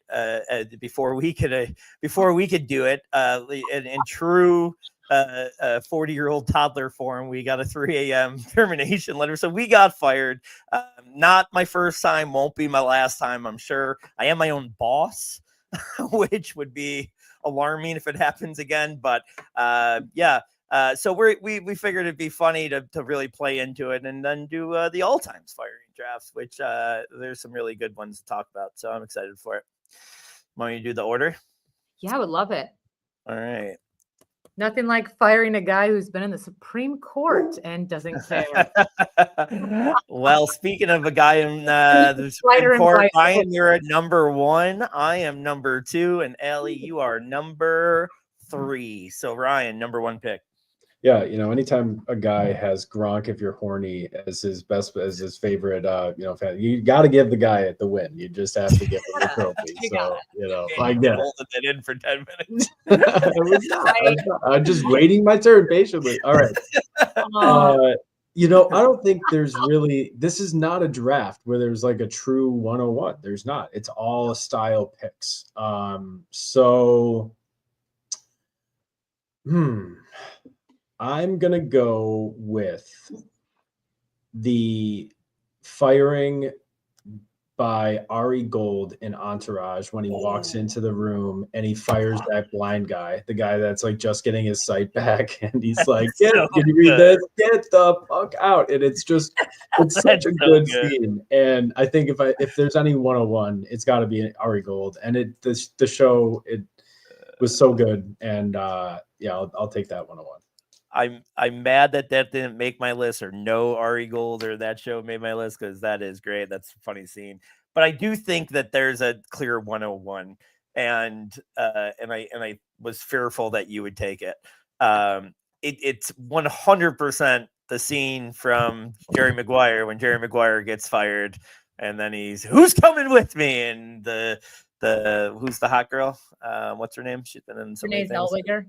before we could do it in true 40-year-old toddler form. We got a 3 a.m. termination letter, so we got fired. Not my first time, won't be my last time, I'm sure. I am my own boss, which would be alarming if it happens again. But so we figured it'd be funny to really play into it and then do the all times firing drafts, which there's some really good ones to talk about. So I'm excited for it. Want me to do the order? Yeah, I would love it. All right. Nothing like firing a guy who's been in the Supreme Court and doesn't care. Well, speaking of a guy in the Supreme Court, Ryan, you're at number 1. I am number 2, and Allie, you are number 3. So Ryan, number 1 pick. Yeah, anytime a guy has Gronk, if you're horny, as his favorite, fan, you got to give the guy the win. You just have to give him the trophy. You So, And I you've get been it. holding it in for 10 minutes. It was not. I'm just waiting my turn patiently. All right. Oh, I don't think this is not a draft where there's like a true 101. There's not. It's all style picks. So, I'm going to go with the firing by Ari Gold in Entourage when he walks into the room and he fires that blind guy, the guy that's like just getting his sight back, and he's like, "Can you read this? Get the fuck out!" And it's such That's a so good good. scene. And I think if there's any 101, it's got to be Ari Gold. And the show it was so good, and I'll take that 101. I'm mad that didn't make my list, or no Ari Gold or that show made my list, because that is great. That's a funny scene. But I do think that there's a clear 101, and I was fearful that you would take it. It's 100% the scene from Jerry Maguire when Jerry Maguire gets fired, and then who's coming with me, and the who's the hot girl? What's her name? She's been in so many Renee things. Zellweger.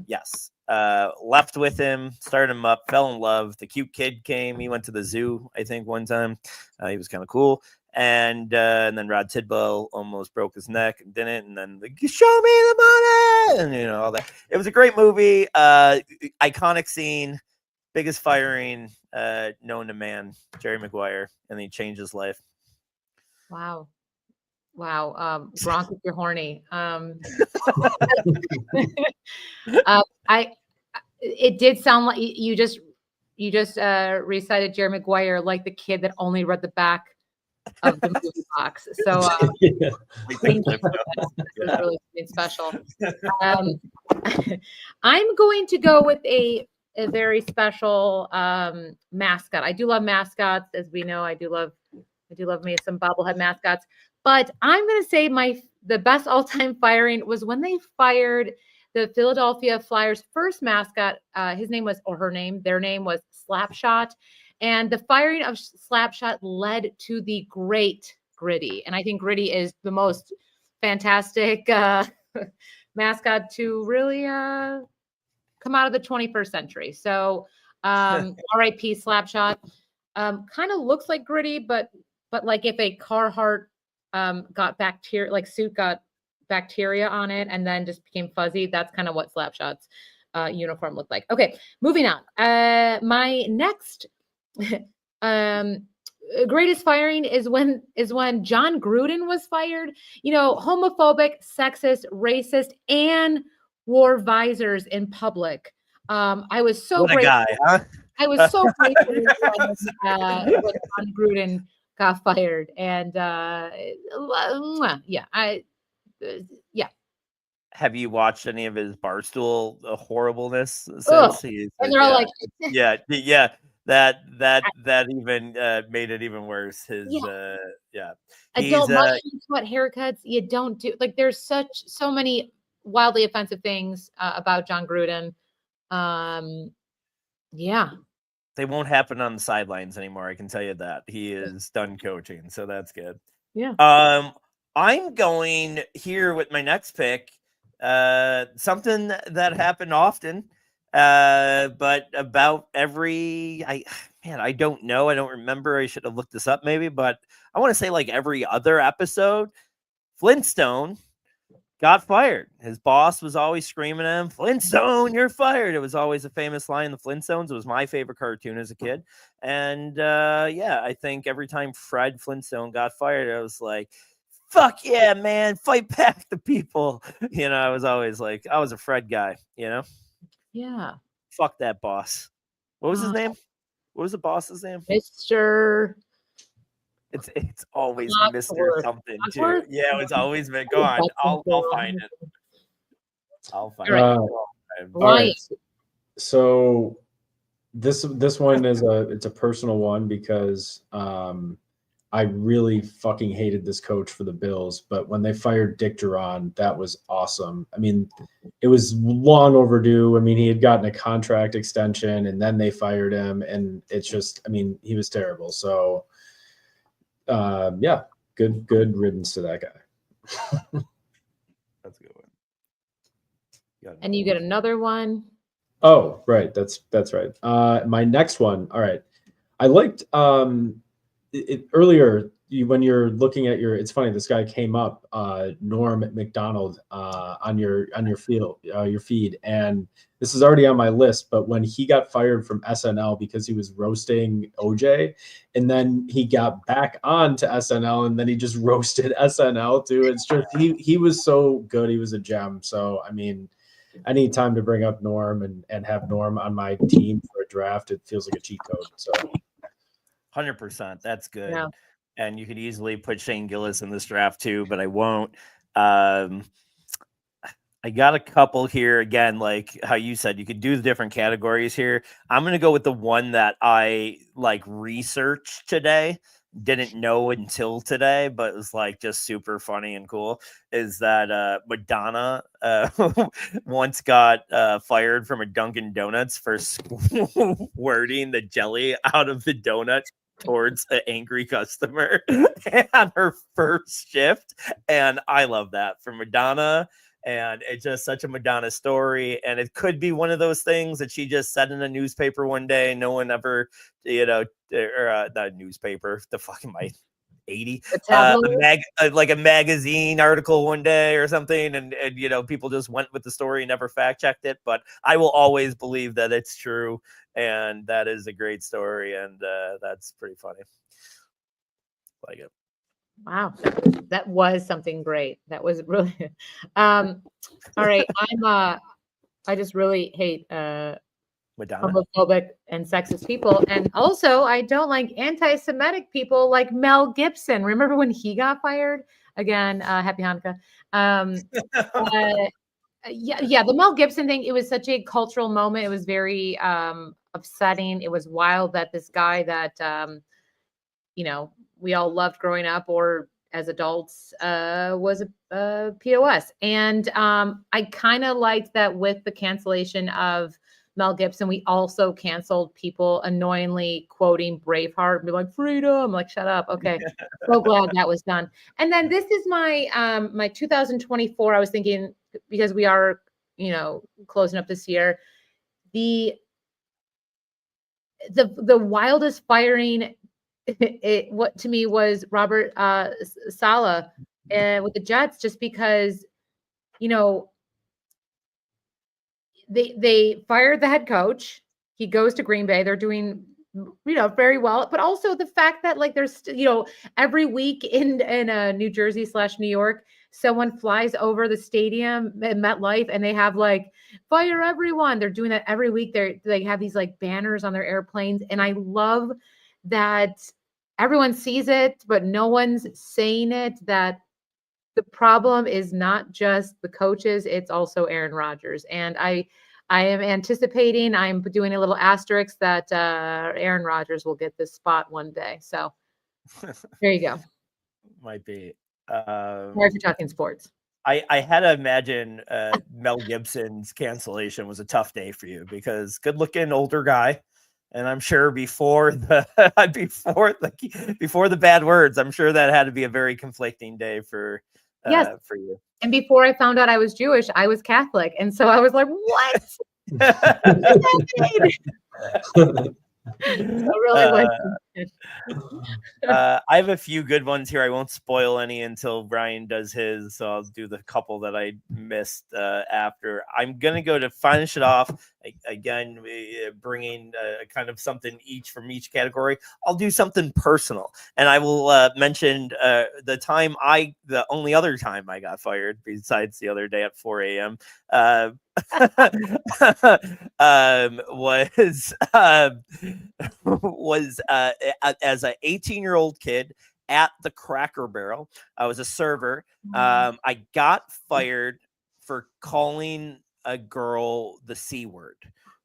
Yes. Left with him, started him up, fell in love. The cute kid came. He went to the zoo, I think, one time. He was kind of cool. And then Rod Tidwell almost broke his neck and didn't. And then show me the money, and all that. It was a great movie. Iconic scene, biggest firing known to man, Jerry Maguire, and he changed his life. Wow. Gronk, if you're horny. It did sound like you just recited Jerry Maguire like the kid that only read the back of the movie box. So thank you. This was really something special. I'm going to go with a very special mascot. I do love mascots, as we know. I do love me some bobblehead mascots. But I'm going to say the best all-time firing was when they fired the Philadelphia Flyers' first mascot. Their name was Slapshot. And the firing of Slapshot led to the great Gritty. And I think Gritty is the most fantastic mascot to really come out of the 21st century. So R.I.P. Slapshot. Kind of looks like Gritty, but like if a Carhartt got bacteria, like suit got bacteria on it and then just became fuzzy, that's kind of what Slapshot's uniform looked like. Okay, moving on. My next greatest firing is when John Gruden was fired. Homophobic, sexist, racist, and wore visors in public. I was so What a guy, huh? I was so grateful when John Gruden got fired, and Have you watched any of his Barstool horribleness since? And they're all like, that even made it even worse. adult mushrooms, what haircuts you don't do. Like, there's so many wildly offensive things about John Gruden. They won't happen on the sidelines anymore. I can tell you that. He is done coaching, so that's good. Yeah. I'm going here with my next pick. Something that happened often, but about I don't know. I don't remember. I should have looked this up maybe, but I want to say like every other episode, Flintstone got fired. His boss was always screaming at him, "Flintstone, you're fired." It was always a famous line in the Flintstones. It was my favorite cartoon as a kid. And I think every time Fred Flintstone got fired, I was like, fuck yeah, man, fight back the people. I was always like, I was a Fred guy, Yeah. Fuck that boss. What was his name? What was the boss's name? Mr. It's always Foxworth. Mr. something too. Yeah, it's always been. Go on, I'll find it. I'll find it. All right. So this one is it's a personal one because I really fucking hated this coach for the Bills, but when they fired Dick Duran, that was awesome. I mean, it was long overdue. I mean, he had gotten a contract extension and then they fired him, and it's just, I mean, he was terrible. So, yeah, good riddance to that guy. That's a good one. And you get another one. Oh, right. That's right. My next one. All right. I liked earlier when you're looking at your. It's funny. This guy came up, Norm McDonald, on your your feed, and this is already on my list. But when he got fired from SNL because he was roasting OJ, and then he got back on to SNL, and then he just roasted SNL too. It's just he was so good. He was a gem. So I mean, any time to bring up Norm and have Norm on my team for a draft, it feels like a cheat code. So 100%. That's good. Yeah. And you could easily put Shane Gillis in this draft too, but I won't. I got a couple here again, like how you said, you could do the different categories here. I'm going to go with the one that I like researched today, didn't know until today, but it was like just super funny and cool. Is that Madonna once got fired from a Dunkin' Donuts for squirting the jelly out of the donut towards an angry customer on her first shift. And I love that for Madonna. And it's just such a Madonna story. And it could be one of those things that she just said in a newspaper one day. No one ever, or not newspaper, the fucking my 80, The tabloid? like a magazine article one day or something. And, people just went with the story and never fact checked it. But I will always believe that it's true. And that is a great story. And that's pretty funny. Like it. Wow, that was something great. That was really all right. I just really hate Madonna. homophobic and sexist people. And also I don't like anti-Semitic people like Mel Gibson. Remember when he got fired? Again, happy Hanukkah. Yeah, the Mel Gibson thing, it was such a cultural moment. It was very upsetting. It was wild that this guy that we all loved growing up or as adults was a POS. And I kind of liked that with the cancellation of Mel Gibson, we also canceled people annoyingly quoting Braveheart and be like, freedom. I'm like, shut up. Okay. So glad that was done. And then this is my my 2024. I was thinking, because we are, closing up this year, the wildest firing what to me was Robert Saleh with the Jets, just because they fired the head coach. He goes to Green Bay. They're doing very well, but also the fact that like there's every week in New Jersey / New York, someone flies over the stadium at MetLife and they have like fire everyone. They're doing that every week. They have these like banners on their airplanes, and I love that everyone sees it, but no one's saying it, that the problem is not just the coaches, it's also Aaron Rodgers. And I am anticipating, I'm doing a little asterisk that Aaron Rodgers will get this spot one day. So there you go. Might be. Or if you're talking sports. I had to imagine Mel Gibson's cancellation was a tough day for you, because good looking older guy. And I'm sure before the bad words, I'm sure that had to be a very conflicting day for you. And before I found out I was Jewish, I was Catholic. And so I was like, what? I have a few good ones here. I won't spoil any until Brian does his, so I'll do the couple that I missed after. I'm gonna go to finish it off again, bringing kind of something each from each category. I'll do something personal, and I will mention the only other time I got fired, besides the other day at 4 a.m. Was as an 18-year-old kid at the Cracker Barrel. I was a server. I got fired for calling a girl the C word.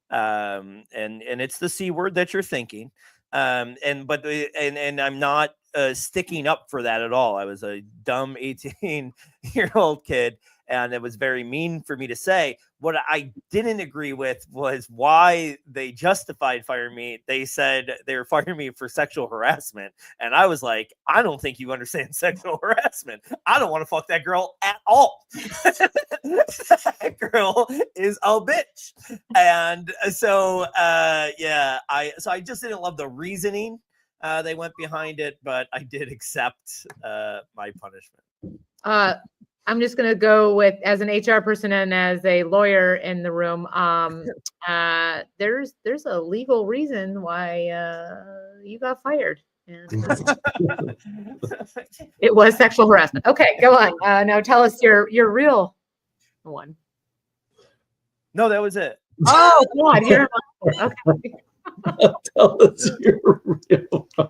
And it's the C word that you're thinking. And I'm not sticking up for that at all. I was a dumb 18-year-old kid, and it was very mean for me to say. What I didn't agree with was why they justified firing me. They said they were firing me for sexual harassment. And I was like, I don't think you understand sexual harassment. I don't want to fuck that girl at all. That girl is a bitch. And so, I just didn't love the reasoning they went behind it, but I did accept my punishment. I'm just going to go with, as an HR person and as a lawyer in the room, there's a legal reason why you got fired. And it was sexual harassment. Okay, go on. Now tell us your real one. No, that was it. Oh, God, you're okay. Tell us your real one.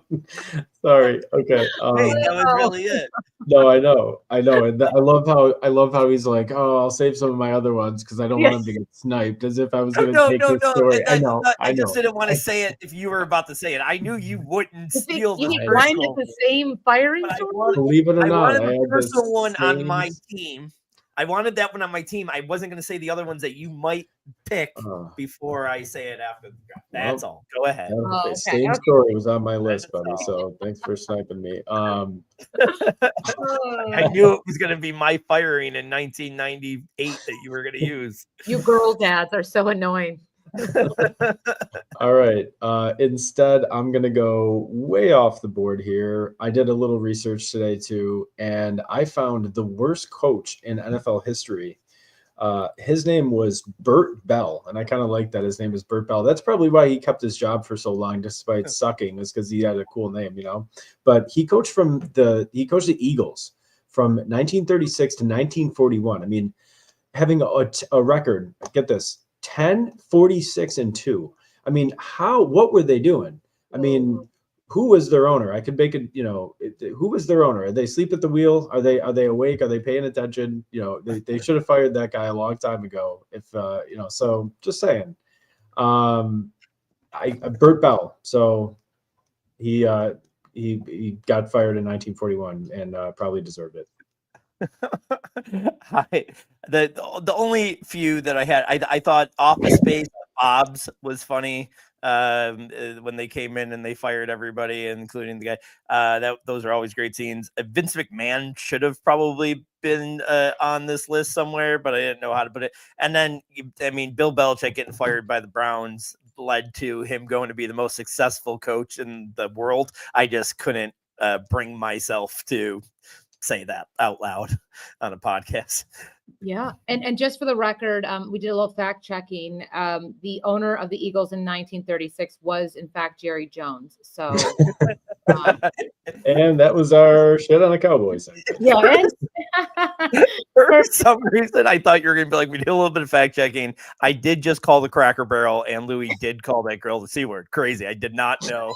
Sorry. Okay. Hey, that was really it. No, I know, and I love how he's like, oh, I'll save some of my other ones because I don't want him to get sniped, as if I was going to take his story. I just didn't want to say it if you were about to say it. I knew you wouldn't steal You the think mine is the same firing But I story? wanted- Believe it or I not, wanted I the had the personal one on same- my team. I wanted that one on my team. I wasn't going to say the other ones that you might pick before I say it after the draft. That's all. Go ahead. Okay, okay. same story was on my list, buddy. So thanks for sniping me. I knew it was going to be my firing in 1998 that you were going to use. You girl dads are so annoying. All right. Instead, I'm going to go way off the board here. I did a little research today too, and I found the worst coach in NFL history. His name was Bert Bell, and I kind of like that his name is Bert Bell. That's probably why he kept his job for so long, despite sucking, is because he had a cool name, you know. But he coached the Eagles from 1936 to 1941. I mean, having a record, get this, 10-46-2. I mean, what were they doing? I mean, who was their owner? I could make it, who was their owner? Are they asleep at the wheel? Are they awake? Are they paying attention? They should have fired that guy a long time ago. If so just saying. Bert Bell. So he got fired in 1941 and probably deserved it. The only few that I had, I thought Office Space Bob's was funny when they came in and they fired everybody, including the guy. Those are always great scenes. Vince McMahon should have probably been on this list somewhere, but I didn't know how to put it. And then, I mean, Bill Belichick getting fired by the Browns led to him going to be the most successful coach in the world. I just couldn't bring myself to say that out loud on a podcast. Yeah. And just for the record, we did a little fact checking. The owner of the Eagles in 1936 was in fact Jerry Jones. So and that was our shit on a Cowboy segment. yeah. For some reason, I thought you were going to be like, we did a little bit of fact checking. I did just call the Cracker Barrel, and Louis did call that girl the C word. Crazy. I did not know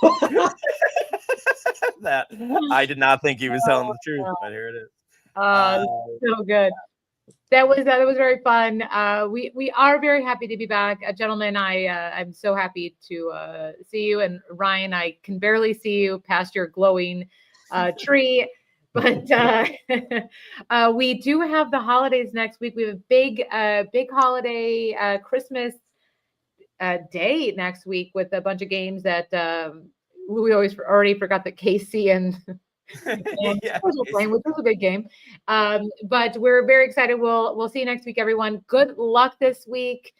that. I did not think he was telling the truth, but here it is. So good. That was very fun. We are very happy to be back, gentlemen. I'm so happy to see you, and Ryan, I can barely see you past your glowing tree, but we do have the holidays next week. We have a big holiday Christmas day next week with a bunch of games that we already forgot that Casey and playing, which was a big game. But we're very excited. We'll see you next week, everyone. Good luck this week.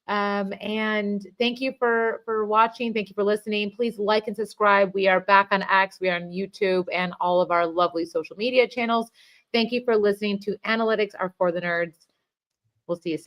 And thank you for watching. Thank you for listening. Please like and subscribe. We are back on X. We are on YouTube and all of our lovely social media channels. Thank you for listening to Analytics Are for the Nerds. We'll see you soon.